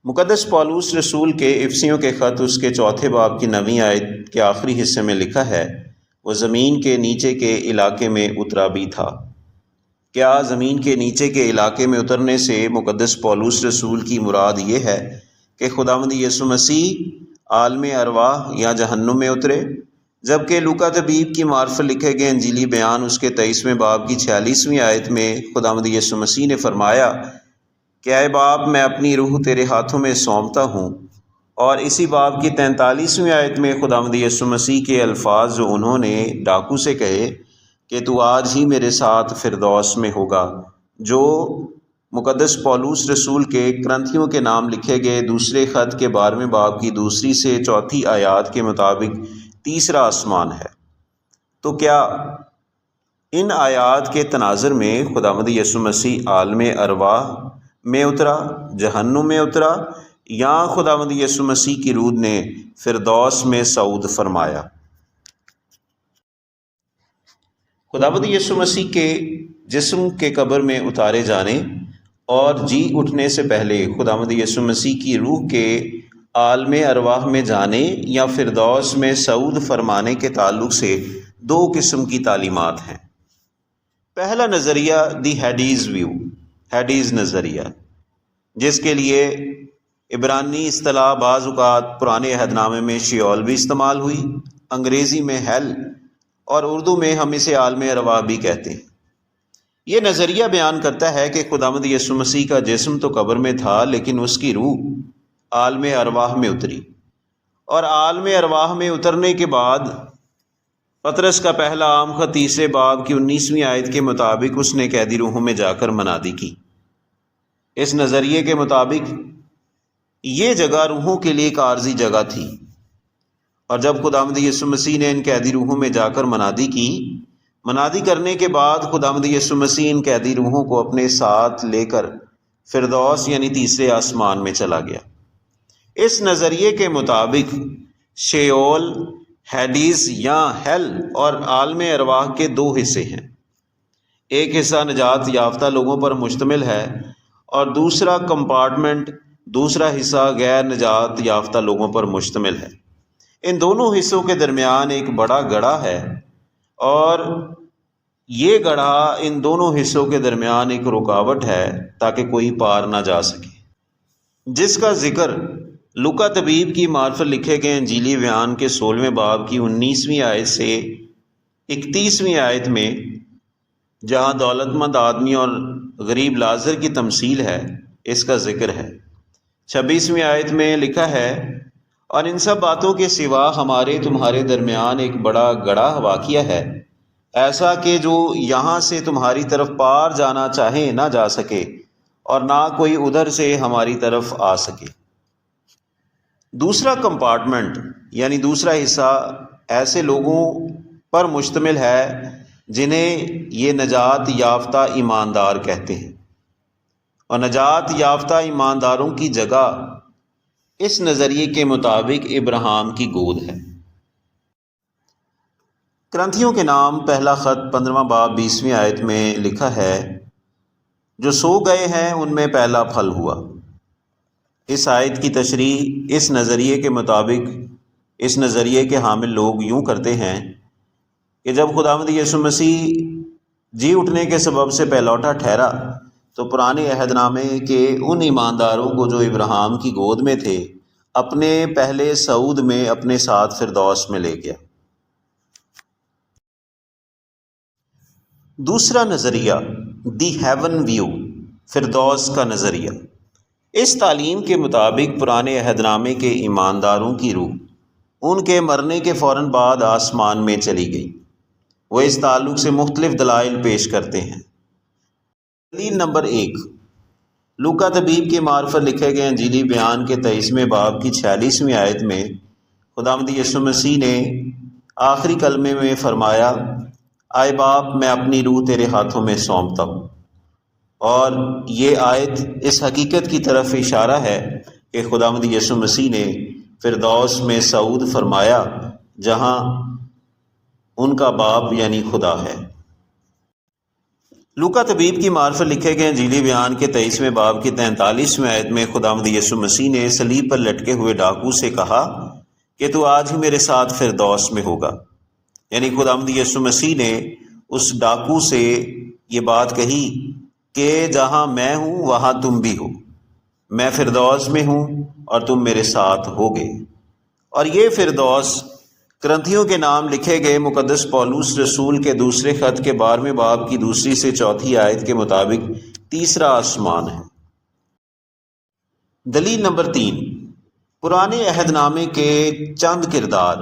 مقدس پالوس رسول کے افسیوں کے خط اس کے چوتھے باب کی 9ویں آیت کے آخری حصے میں لکھا ہے، وہ زمین کے نیچے کے علاقے میں اترا بھی تھا۔ کیا زمین کے نیچے کے علاقے میں اترنے سے مقدس پالوس رسول کی مراد یہ ہے کہ خداوند یسوع مسیح عالم ارواح یا جہنم میں اترے؟ جبکہ لوکا طبیب کی معرفت لکھے گئے انجیلی بیان اس کے 23ویں باب کی 46ویں آیت میں خداوند یسوع مسیح نے فرمایا کہ اے باپ، میں اپنی روح تیرے ہاتھوں میں سونپتا ہوں، اور اسی باب کی 43ویں آیت میں خداوند یسوع مسیح کے الفاظ جو انہوں نے ڈاکو سے کہے کہ تو آج ہی میرے ساتھ فردوس میں ہوگا، جو مقدس پالوس رسول کے کرنتھیوں کے نام لکھے گئے دوسرے خط کے 12ویں باب کی 2 سے 4 آیات کے مطابق تیسرا آسمان ہے۔ تو کیا ان آیات کے تناظر میں خداوند یسوع مسیح عالم ارواح میں اترا، جہنم میں اترا، یا خداوند یسوع مسیح کی روح نے فردوس میں صعود فرمایا؟ خداوند یسوع مسیح کے جسم کے قبر میں اتارے جانے اور جی اٹھنے سے پہلے خداوند یسوع مسیح کی روح کے عالم ارواح میں جانے یا فردوس میں صعود فرمانے کے تعلق سے 2 قسم کی تعلیمات ہیں۔ پہلا نظریہ دی ہیڈیز ویو، ہیڈیز نظریہ، جس کے لیے عبرانی اصطلاح بعض اوقات پرانے عہد نامے میں شیول بھی استعمال ہوئی، انگریزی میں ہیل، اور اردو میں ہم اسے عالم ارواح بھی کہتے ہیں۔ یہ نظریہ بیان کرتا ہے کہ خداوند یسوع مسیح کا جسم تو قبر میں تھا، لیکن اس کی روح عالم ارواح میں اتری، اور عالم ارواح میں اترنے کے بعد پطرس کا پہلا عام خط 3 باب کی 19ویں آیت کے مطابق اس نے قیدی روحوں میں جا کر منادی کی۔ اس نظریے کے مطابق یہ جگہ روحوں کے لیے ایک عارضی جگہ تھی، اور جب خداوند یسوع مسیح نے ان قیدی روحوں میں جا کر منادی کی، منادی کرنے کے بعد خداوند یسوع مسیح ان قیدی روحوں کو اپنے ساتھ لے کر فردوس یعنی تیسرے آسمان میں چلا گیا۔ اس نظریے کے مطابق شیول، ہیڈیز یا ہیل اور عالم ارواح کے 2 حصے ہیں۔ ایک حصہ نجات یافتہ لوگوں پر مشتمل ہے، اور دوسرا کمپارٹمنٹ، دوسرا حصہ غیر نجات یافتہ لوگوں پر مشتمل ہے۔ ان دونوں حصوں کے درمیان ایک بڑا گڑھا ہے، اور یہ گڑھا ان دونوں حصوں کے درمیان ایک رکاوٹ ہے تاکہ کوئی پار نہ جا سکے، جس کا ذکر لوکا طبیب کی معرفت لکھے گئے انجیلی بیان کے 16ویں باب کی 19ویں آیت سے 31ویں آیت میں، جہاں دولت مند آدمی اور غریب لازر کی تمثیل ہے، اس کا ذکر ہے۔ 26ویں آیت میں لکھا ہے، اور ان سب باتوں کے سوا ہمارے تمہارے درمیان ایک بڑا گڑھا واقع ہے، ایسا کہ جو یہاں سے تمہاری طرف پار جانا چاہے نہ جا سکے، اور نہ کوئی ادھر سے ہماری طرف آ سکے۔ دوسرا کمپارٹمنٹ یعنی دوسرا حصہ ایسے لوگوں پر مشتمل ہے جنہیں یہ نجات یافتہ ایماندار کہتے ہیں، اور نجات یافتہ ایمانداروں کی جگہ اس نظریے کے مطابق ابراہیم کی گود ہے۔ کرنتھیوں کے نام پہلا خط 15واں باب 20ویں آیت میں لکھا ہے، جو سو گئے ہیں ان میں پہلا پھل ہوا۔ اس آیت کی تشریح اس نظریے کے مطابق اس نظریے کے حامل لوگ یوں کرتے ہیں کہ جب خداوند یسوع مسیح جی اٹھنے کے سبب سے پہلوٹا ٹھہرا، تو پرانے عہد نامے کے ان ایمانداروں کو جو ابراہیم کی گود میں تھے، اپنے پہلے صعود میں اپنے ساتھ فردوس میں لے گیا۔ دوسرا نظریہ دی ہیون ویو، فردوس کا نظریہ۔ اس تعلیم کے مطابق پرانے عہد نامے کے ایمانداروں کی روح ان کے مرنے کے فوراً بعد آسمان میں چلی گئی۔ وہ اس تعلق سے مختلف دلائل پیش کرتے ہیں۔ دلیل نمبر 1، لوکا طبیب کی معرفت لکھے گئے انجیلی بیان کے 23ویں باب کی 46ویں آیت میں خداوند یسوع مسیح نے آخری کلمے میں فرمایا، اے باپ، میں اپنی روح تیرے ہاتھوں میں سونپتا ہوں، اور یہ آیت اس حقیقت کی طرف اشارہ ہے کہ خداوند یسوع مسیح نے فردوس میں صعود فرمایا، جہاں ان کا باپ یعنی خدا ہے۔ لوکا طبیب کی معرفت لکھے گئے انجیلی بیان کے 23ویں باب کی 43ویں آیت میں خداوند یسوع مسیح نے صلیب پر لٹکے ہوئے ڈاکو سے کہا کہ تو آج ہی میرے ساتھ فردوس میں ہوگا۔ یعنی خداوند یسوع مسیح نے اس ڈاکو سے یہ بات کہی کہ جہاں میں ہوں وہاں تم بھی ہو، میں فردوس میں ہوں اور تم میرے ساتھ ہوگے۔ اور یہ فردوس کرنتھیوں کے نام لکھے گئے مقدس پولس رسول کے دوسرے خط کے 12ویں باب کی 2 سے 4 آیت کے مطابق تیسرا آسمان ہے۔ دلیل نمبر 3، پرانے عہد نامے کے چند کردار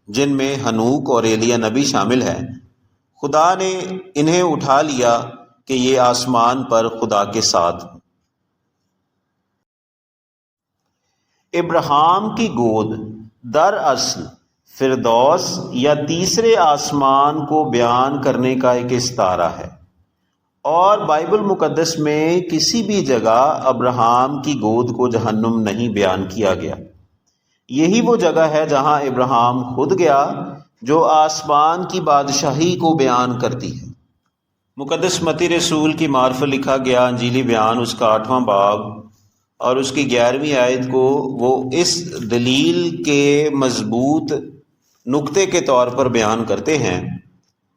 جن میں ہنوک اور ایلیا نبی شامل ہیں، خدا نے انہیں اٹھا لیا کہ یہ آسمان پر خدا کے ساتھ۔ ابراہیم کی گود دراصل فردوس یا تیسرے آسمان کو بیان کرنے کا ایک استعارہ ہے، اور بائبل مقدس میں کسی بھی جگہ ابراہیم کی گود کو جہنم نہیں بیان کیا گیا۔ یہی وہ جگہ ہے جہاں ابراہیم خود گیا جو آسمان کی بادشاہی کو بیان کرتی ہے۔ مقدس متی رسول کی معرفت لکھا گیا انجیلی بیان اس کا 8واں باب اور اس کی 11ویں آیت کو وہ اس دلیل کے مضبوط نقطے کے طور پر بیان کرتے ہیں،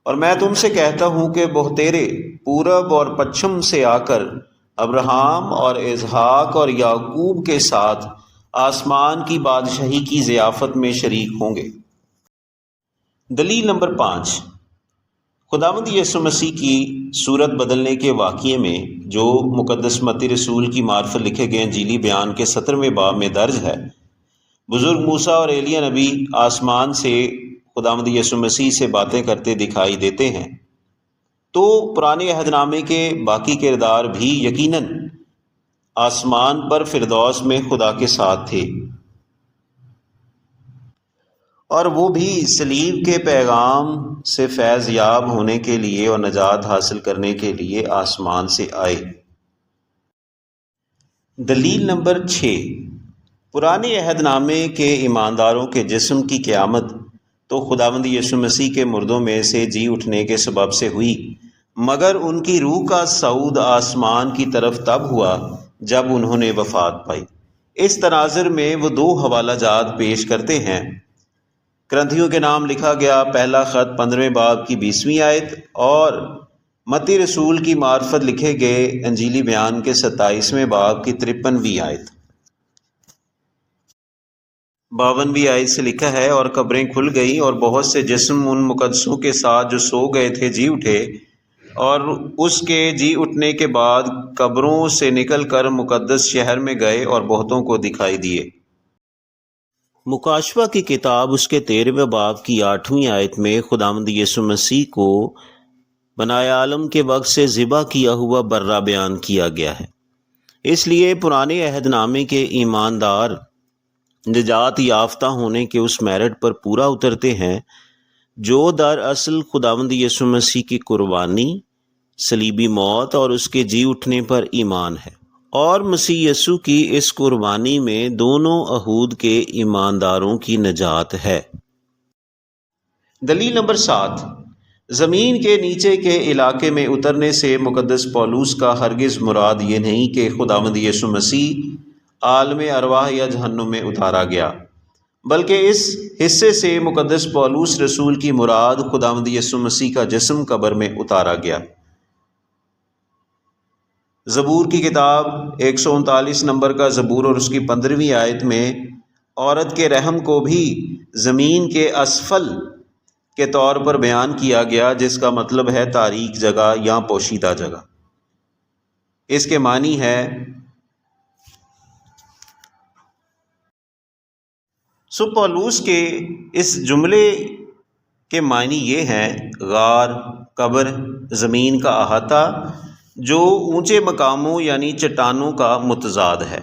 اور میں تم سے کہتا ہوں کہ بہتیرے پورب اور پچھم سے آ کر ابراہیم اور اسحاق اور یعقوب کے ساتھ آسمان کی بادشاہی کی ضیافت میں شریک ہوں گے۔ دلیل نمبر 5، خداوند یسوع مسیح کی صورت بدلنے کے واقعے میں جو مقدس متی رسول کی معرفت لکھے گئے انجیلی بیان کے 17ویں باب میں درج ہے، بزرگ موسیٰ اور ایلیا نبی آسمان سے خداوند یسوع مسیح سے باتیں کرتے دکھائی دیتے ہیں، تو پرانے عہد نامے کے باقی کردار بھی یقیناً آسمان پر فردوس میں خدا کے ساتھ تھے، اور وہ بھی صلیب کے پیغام سے فیض یاب ہونے کے لیے اور نجات حاصل کرنے کے لیے آسمان سے آئے۔ دلیل نمبر 6، پرانے عہد نامے کے ایمانداروں کے جسم کی قیامت تو خداوند یسوع مسیح کے مردوں میں سے جی اٹھنے کے سبب سے ہوئی، مگر ان کی روح کا صعود آسمان کی طرف تب ہوا جب انہوں نے وفات پائی۔ اس تناظر میں وہ 2 حوالہ جات پیش کرتے ہیں۔ کرنتھیوں کے نام لکھا گیا پہلا خط 15ویں باب کی 20ویں آیت، اور متی رسول کی معرفت لکھے گئے انجیلی بیان کے 27ویں باب کی 53ویں آیت۔ 52ویں آیت سے لکھا ہے، اور قبریں کھل گئیں اور بہت سے جسم ان مقدسوں کے ساتھ جو سو گئے تھے جی اٹھے، اور اس کے جی اٹھنے کے بعد قبروں سے نکل کر مقدس شہر میں گئے اور بہتوں کو دکھائی دیے۔ مکاشفہ کی کتاب اس کے 13ویں باب کی 8ویں آیت میں خداوند یسوع مسیح کو بنائے عالم کے وقت سے ذبح کیا ہوا برہ بیان کیا گیا ہے۔ اس لیے پرانے عہد نامے کے ایماندار نجات یافتہ ہونے کے اس میرٹ پر پورا اترتے ہیں جو دراصل خداوند یسوع مسیح کی قربانی، صلیبی موت اور اس کے جی اٹھنے پر ایمان ہے، اور مسیح یسوع کی اس قربانی میں دونوں عہود کے ایمانداروں کی نجات ہے۔ دلیل نمبر 7، زمین کے نیچے کے علاقے میں اترنے سے مقدس پولس کا ہرگز مراد یہ نہیں کہ خداوند یسوع مسیح عالم ارواح یا جہنم میں اتارا گیا، بلکہ اس حصے سے مقدس پولس رسول کی مراد خداوند یسوع مسیح کا جسم قبر میں اتارا گیا۔ زبور کی کتاب 139 نمبر کا زبور اور اس کی 15ویں آیت میں عورت کے رحم کو بھی زمین کے اسفل کے طور پر بیان کیا گیا، جس کا مطلب ہے تاریک جگہ یا پوشیدہ جگہ۔ اس کے معنی ہے پولس کے اس جملے کے معنی یہ ہیں: غار، قبر، زمین کا احاطہ جو اونچے مقاموں یعنی چٹانوں کا متضاد ہے۔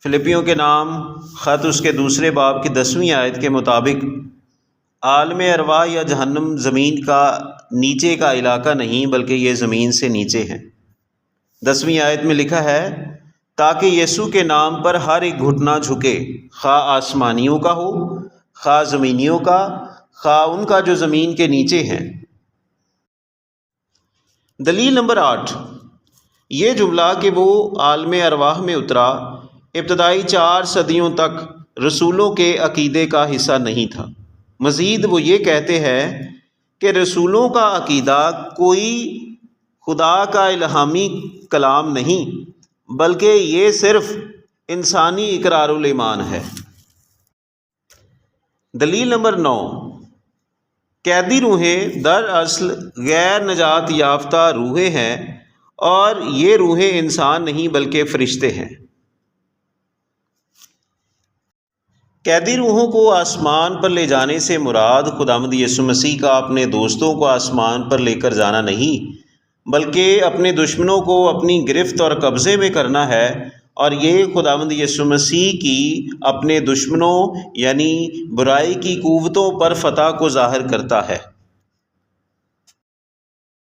فلپیوں کے نام خط اس کے 2 باب کی 10ویں آیت کے مطابق عالم ارواح یا جہنم زمین کا نیچے کا علاقہ نہیں، بلکہ یہ زمین سے نیچے ہیں۔ 10ویں آیت میں لکھا ہے، تاکہ یسوع کے نام پر ہر ایک گھٹنا جھکے، خواہ آسمانیوں کا ہو، خواہ زمینیوں کا، خواہ ان کا جو زمین کے نیچے ہیں۔ دلیل نمبر 8، یہ جملہ کہ وہ عالم ارواح میں اترا ابتدائی 4 صدیوں تک رسولوں کے عقیدے کا حصہ نہیں تھا۔ مزید وہ یہ کہتے ہیں کہ رسولوں کا عقیدہ کوئی خدا کا الہامی کلام نہیں، بلکہ یہ صرف انسانی اقرار الایمان ہے۔ دلیل نمبر 9، قیدی روحیں دراصل غیر نجات یافتہ روحیں ہیں، اور یہ روحیں انسان نہیں بلکہ فرشتے ہیں۔ قیدی روحوں کو آسمان پر لے جانے سے مراد خداوند یسوع مسیح کا اپنے دوستوں کو آسمان پر لے کر جانا نہیں، بلکہ اپنے دشمنوں کو اپنی گرفت اور قبضے میں کرنا ہے، اور یہ خداوند یسوع مسیح کی اپنے دشمنوں یعنی برائی کی قوتوں پر فتح کو ظاہر کرتا ہے۔